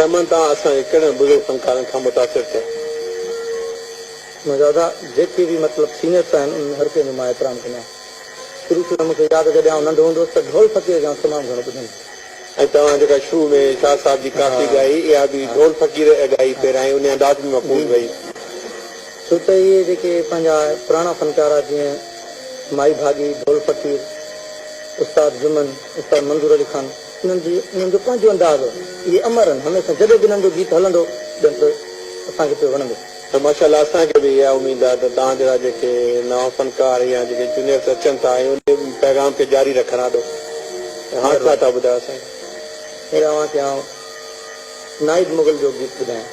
रहमान तव्हां असांजे कहिड़े बुज़ुर्ग फनकारनि खां मुतासिर थिया? दादा जेके बि मतिलबु सीनियर्स आहिनि उन हर कंहिंजो मां एतिराम कंदो आहियां। शुरू शुरू में मूंखे यादि कॾहिं नंढो हूंदो त ढोल फ़क़ीर जा तमामु घणो ॿुधंदो। ऐं तव्हां जेका शुरू में शाह साहिब जी काफ़ी ॻाई, इहा बि ढोल फ़क़ीर ॻाई पहिरियां ऐं उन अंदाज़ में मक़बूल वई। छो त इहे जेके पंहिंजा पुराणा फनकार जीअं माई भागी, ढोल फ़क़ीर, उस्ताद जुमन, उस्ताद मंज़ूर अली ख़ान, इन्हनि जो पंहिंजो अंदाज़ इहे अमर आहिनि। हमेशह जॾहिं बि इन्हनि जो गीत हलंदो त असांखे पियो वणंदो। त माशाल्लाह असांखे बि इहा उमेद आहे त तव्हां जहिड़ा जेके नवां फनकार या जेके जूनियर्स अचनि था ऐं उन पैगाम खे जारी रखंदा हाणे छा था ॿुधायो असांखे? तव्हांखे आउं नाइद मुगल जो गीत ॿुधायां।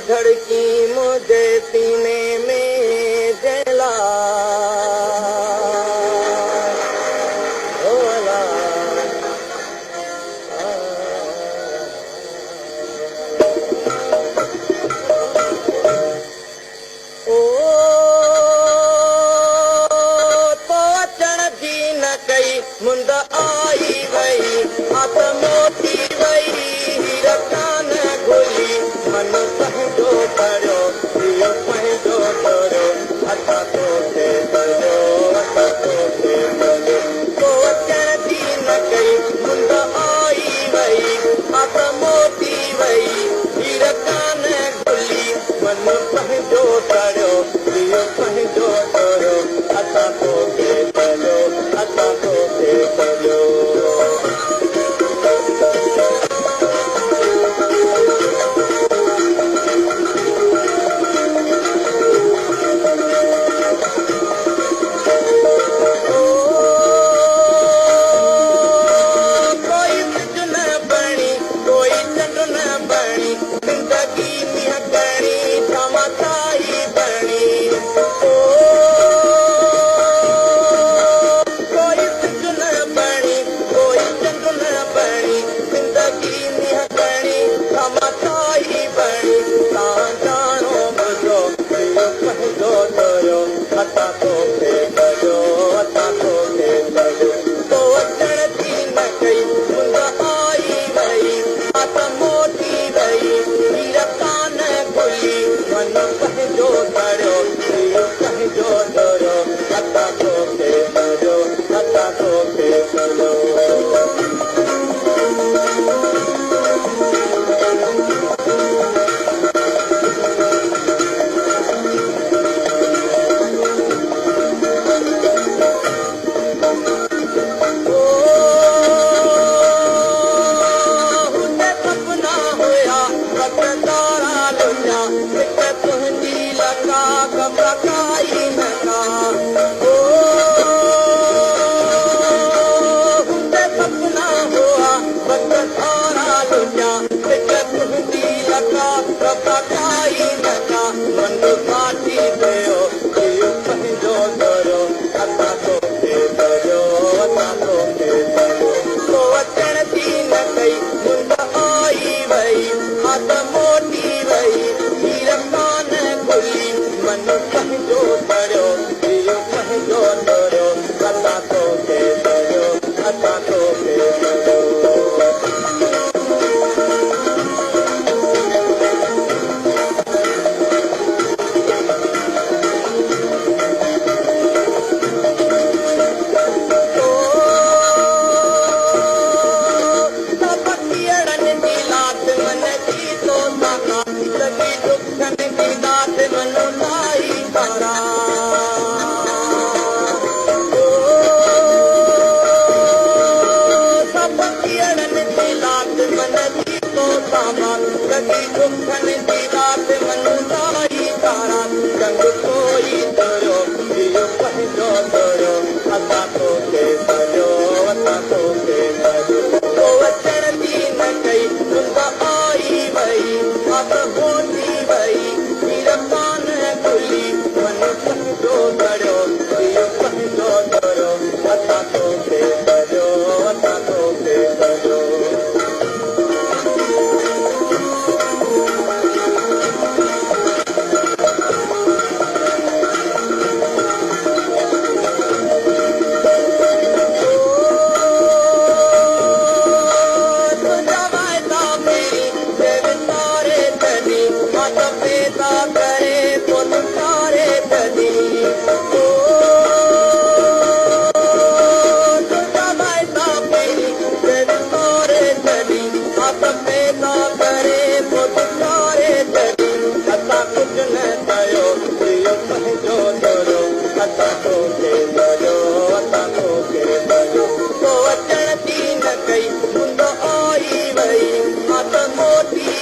धड़की मुझे सीने में जला ओ तो अचण जी न कई मुंद आई वई हाथ मोटी वई रकान घुली मन पंहिंजो करियो इहो पंहिंजो करियो असां तोखे करियो असां तोखे करियो को अचण जी न कई मुंद आई वई हाथ मोटी वई हीर कान घुली मन पंहिंजो करियो इहो पंहिंजो करियो असां तोखे करियो असां तोखे करियो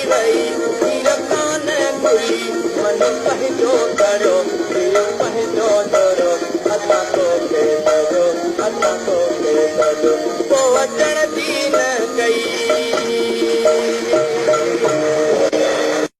वई हीर कान खुली मन पंहिंजो करो दिल पंहिंजो तोरो असां तोखे सॼो पोइ अचण